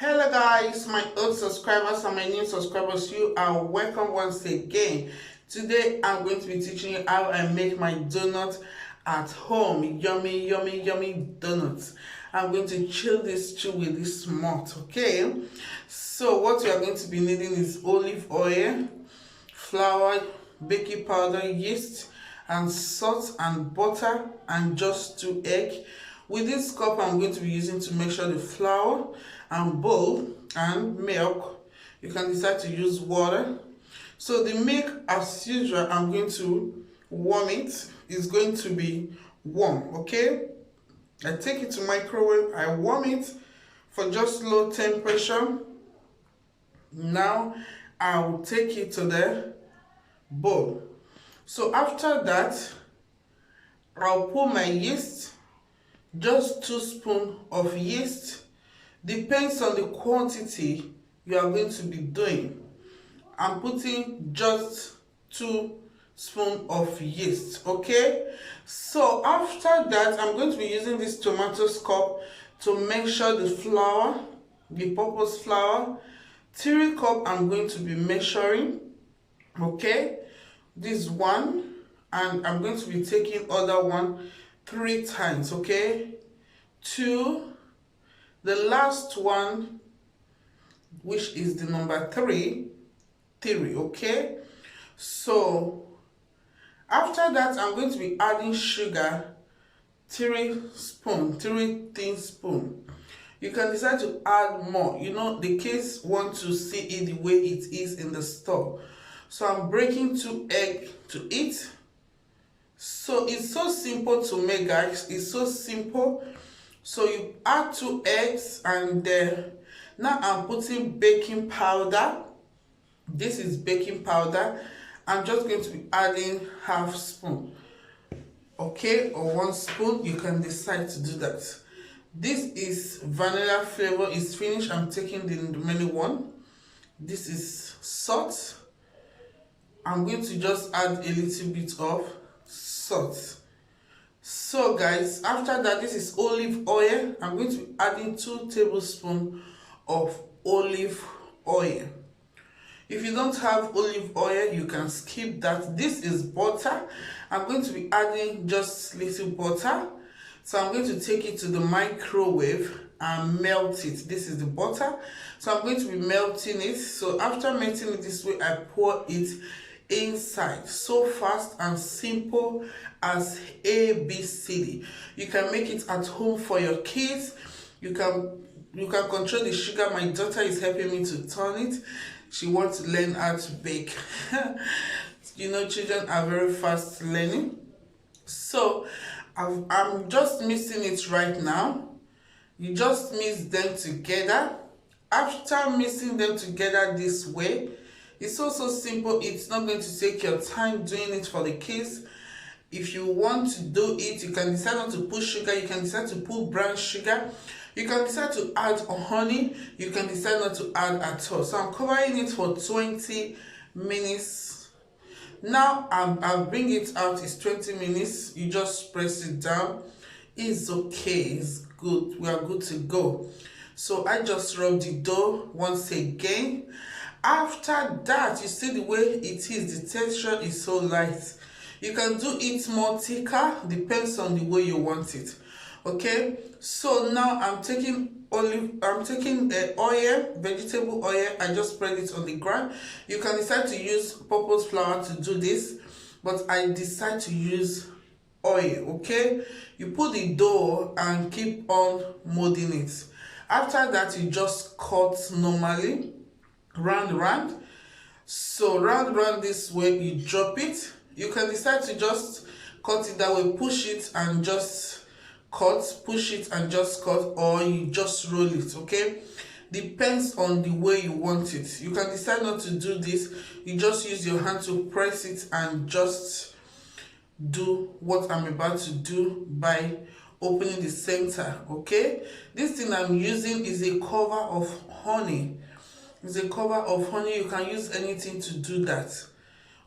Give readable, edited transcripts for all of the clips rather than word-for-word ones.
Hello guys, my old subscribers and my new subscribers, you are welcome once again. Today I'm going to be teaching you how I make my donut at home. Yummy donuts. I'm going to chill this chew with this malt, okay? So what we are going to be needing is olive oil, flour, baking powder, yeast, and salt and butter, and just 2 eggs. With this cup I'm going to be using to measure the flour and bowl and milk. You can decide to use water. So the milk, as usual, I'm going to warm it. It's going to be warm, okay? I take it to microwave, I warm it for just low temperature. Now I'll take it to the bowl. So after that, I'll put my yeast, just 2 spoons of yeast. Depends on the quantity you are going to be doing. I'm putting just 2 spoons of yeast, okay? So after that, I'm going to be using this tomato cup to measure the flour, the purpose flour. 3 cups I'm going to be measuring, okay? This one, and I'm going to be taking other one 3 times, okay? 2, the last one, which is the number 3, okay? So after that, I'm going to be adding sugar, 3 thin spoons. You can decide to add more. You know, the kids want to see it the way it is in the store. So I'm breaking 2 eggs to it. So it's so simple to make, guys. It's so simple. So you add 2 eggs, and now I'm putting baking powder. This is baking powder. I'm just going to be adding half spoon, okay, or 1 spoon. You can decide to do that. This is vanilla flavor. It's finished. I'm taking the remaining one. This is salt. I'm going to just add a little bit of salt. So guys, after that, this is olive oil. I'm going to be adding 2 tablespoons of olive oil. If you don't have olive oil, you can skip that. This is butter. I'm going to be adding just little butter. So I'm going to take it to the microwave and melt it. This is the butter. So I'm going to be melting it. So after melting it this way, I pour it inside. So fast and simple as ABCD. You can make it at home for your kids. You can control the sugar. My daughter is helping me to turn it. She wants to learn how to bake. You know, children are very fast learning. So I'm just mixing it right now. You just mix them together. After mixing them together this way, it's also simple. It's not going to take your time doing it for the kids. If you want to do it, you can decide not to put sugar. You can decide to put brown sugar. You can decide to add honey. You can decide not to add at all. So I'm covering it for 20 minutes. Now I'll bring it out. It's 20 minutes. You just press it down. It's okay. It's good. We are good to go. So I just rub the dough once again. After that, you see the way it is. The texture is so light. You can do it more thicker. Depends on the way you want it. Okay. So now I'm taking oil, vegetable oil. I just spread it on the ground. You can decide to use purpose flour to do this, but I decide to use oil. Okay. You put the dough and keep on molding it. After that, you just cut normally, round. So round this way, you drop it. You can decide to just cut it that way, push it and just cut, push it and just cut, or you just roll it, okay? Depends on the way you want it. You can decide not to do this. You just use your hand to press it and just do what I'm about to do by opening the center, okay? This thing I'm using is a cover of honey. It's a cover of honey. You can use anything to do that,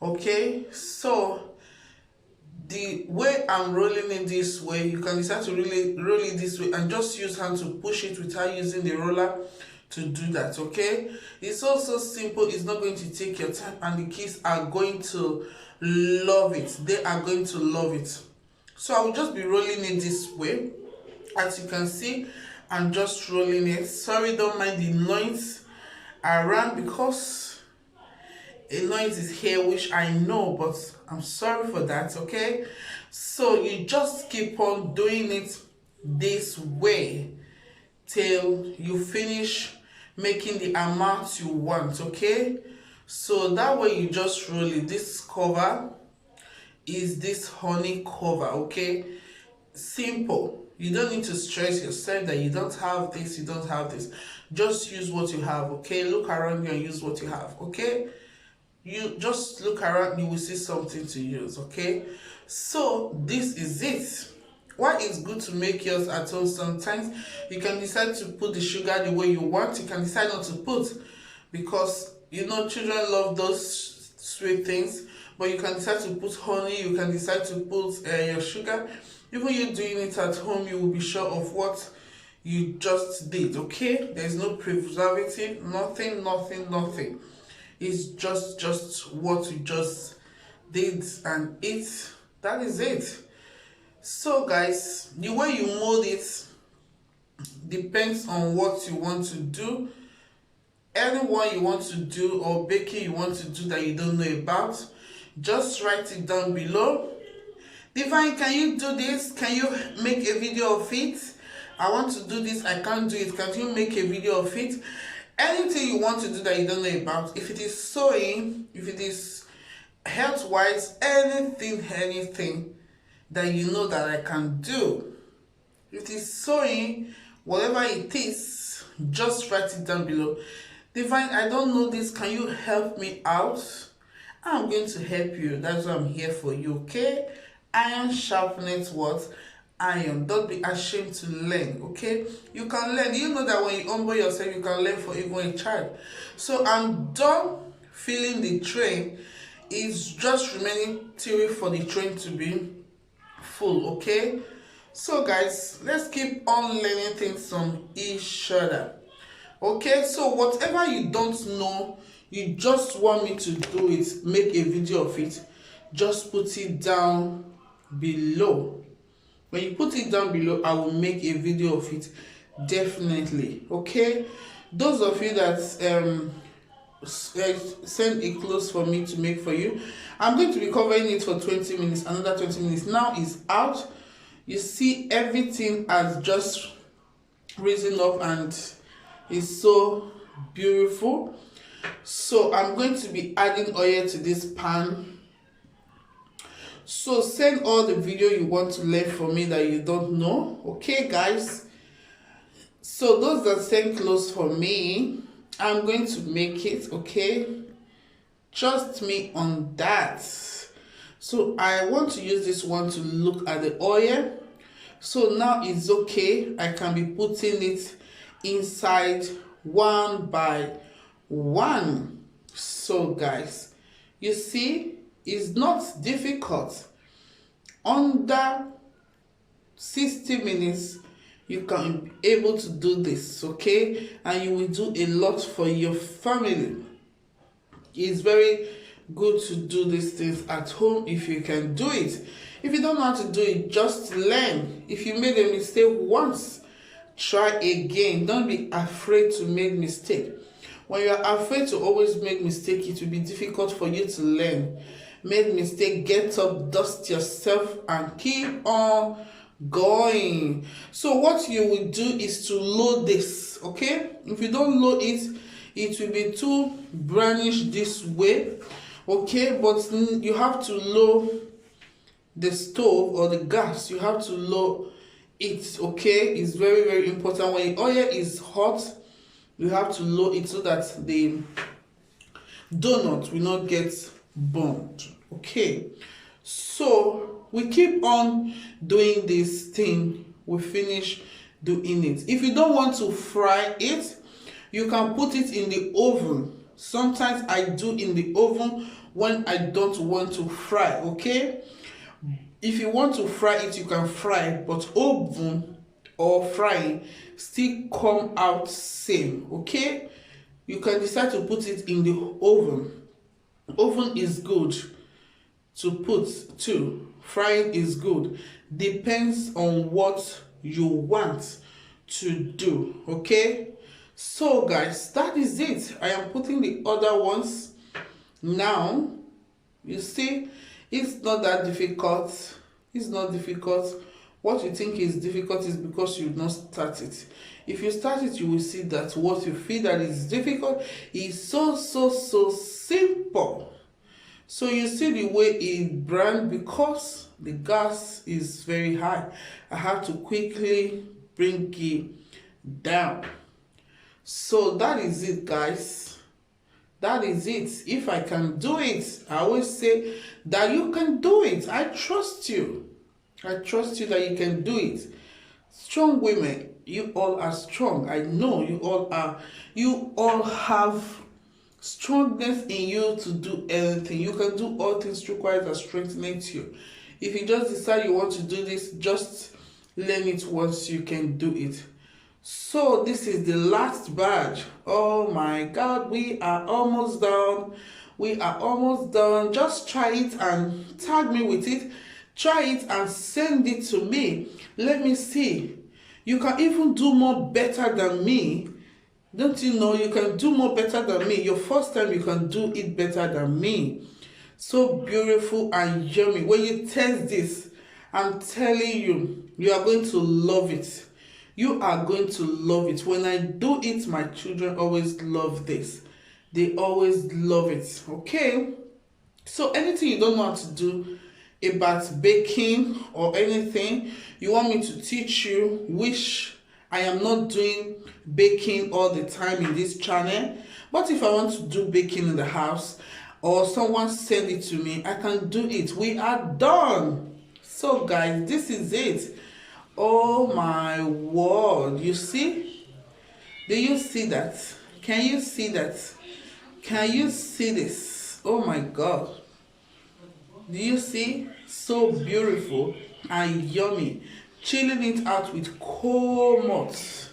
okay? So the way I'm rolling it this way, you can decide to really roll it this way and just use hand to push it without using the roller to do that. Okay, it's also simple, it's not going to take your time, and the kids are going to love it. They are going to love it. So I will just be rolling it this way. As you can see, I'm just rolling it. Sorry, don't mind the noise around, because a noise is here, which I know, but I'm sorry for that. Okay, so you just keep on doing it this way till you finish making the amount you want. Okay, so that way you just roll it. This cover is this honey cover. Okay, simple. You don't need to stress yourself that you don't have this, you don't have this. Just use what you have. Okay, look around you and use what you have. Okay, you just look around, you will see something to use. Okay, so this is it. Why it's good to make yours at home. Sometimes you can decide to put the sugar the way you want, you can decide not to put, because you know children love those sweet things, but you can decide to put honey, you can decide to put your sugar. Even you doing it at home, you will be sure of what you just did. Okay, there's no preservative, nothing. It's just what you just did, and that is it. So guys, the way you mold it depends on what you want to do. Anyone you want to do, or baking you want to do that you don't know about, just write it down below. Divine, can you do this? Can you make a video of it? I want to do this, I can't do it. Can you make a video of it? Anything you want to do that you don't know about, if it is sewing, if it is health-wise, anything that you know that I can do. If it is sewing, whatever it is, just write it down below. Divine, I don't know this, can you help me out? I'm going to help you. That's why I'm here for you. Okay, iron sharpens what? Iron. Don't be ashamed to learn. Okay, you can learn. You know that when you humble yourself, you can learn for even a child. So I'm done filling the tray. It's just remaining theory for the train to be full. Okay, so guys, let's keep on learning things from each other. Okay, so whatever you don't know, you just want me to do it, make a video of it, just put it down below. When you put it down below, I will make a video of it, definitely. Okay, those of you that send a clothes for me to make for you, I'm going to be covering it for 20 minutes. Another 20 minutes now is out. You see, everything has just risen up and is so beautiful. So I'm going to be adding oil to this pan. So send all the video you want to learn from me that you don't know. Okay guys, so those that send clothes for me, I'm going to make it. Okay, trust me on that. So I want to use this one to look at the oil. So now it's okay, I can be putting it inside one by one. So guys, you see, it's not difficult. Under 60 minutes you can be able to do this. Okay, and you will do a lot for your family. It's very good to do these things at home if you can do it. If you don't know how to do it, just learn. If you made a mistake once, try again. Don't be afraid to make mistake. When you are afraid to always make mistake, it will be difficult for you to learn. Make mistake, get up, dust yourself, and keep on going. So what you will do is to load this. Okay, if you don't load it, it will be too brownish this way. Okay, but you have to load the stove or the gas. You have to load it. Okay, it's very important. When the oil is hot, you have to load it so that the donut will not get burned. Okay, so we keep on doing this thing. We finish doing it. If you don't want to fry it, you can put it in the oven. Sometimes I do in the oven when I don't want to fry. Okay, if you want to fry it, you can fry it, but oven or frying, still come out same. Okay, you can decide to put it in the oven is good to put too. Frying is good, depends on what you want to do. Okay, so guys, that is it. I am putting the other ones now. You see, it's not that difficult. It's not difficult. What you think is difficult is because you not start it. If you start it, you will see that what you feel that is difficult is so simple. So you see the way it burned because the gas is very high. I have to quickly bring it down. So that is it, guys. That is it. If I can do it, I always say that you can do it. I trust you. I trust you that you can do it. Strong women, you all are strong. I know you all are. You all have strongness in you to do anything. You can do all things through Christ that strengthens you. If you just decide you want to do this, just learn it once you can do it. So this is the last batch. Oh my God, we are almost done. We are almost done. Just try it and tag me with it. Try it and send it to me. Let me see. You can even do more better than me. Don't you know you can do more better than me? Your first time you can do it better than me. So beautiful and yummy. When you taste this, I'm telling you, you are going to love it. You are going to love it. When I do it, my children always love this. They always love it. Okay? So anything you don't know how to do about baking or anything, you want me to teach you, which I am not doing baking all the time in this channel, but if I want to do baking in the house or someone send it to me, I can do it. We are done. So guys, this is it. Oh my word, you see? Do you see that? Can you see that? Can you see this? Oh my God. Do you see? So beautiful and yummy. Chilling it out with cold malt.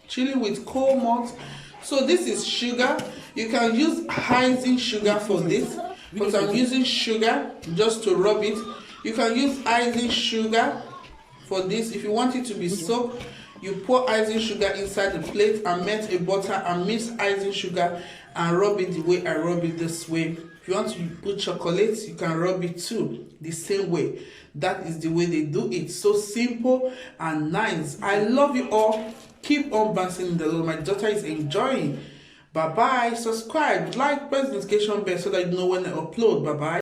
Chilling with cold malt. So this is sugar. You can use icing sugar for this, but I'm using sugar just to rub it. You can use icing sugar for this. If you want it to be soaked, you pour icing sugar inside the plate and melt a butter and mix icing sugar and rub it the way I rub it this way. If you want to put chocolate, you can rub it too, the same way. That is the way they do it. So simple and nice. I love you all. Keep on bouncing in the Lord. My daughter is enjoying. Bye-bye. Subscribe, like, press the notification bell so that you know when I upload. Bye-bye.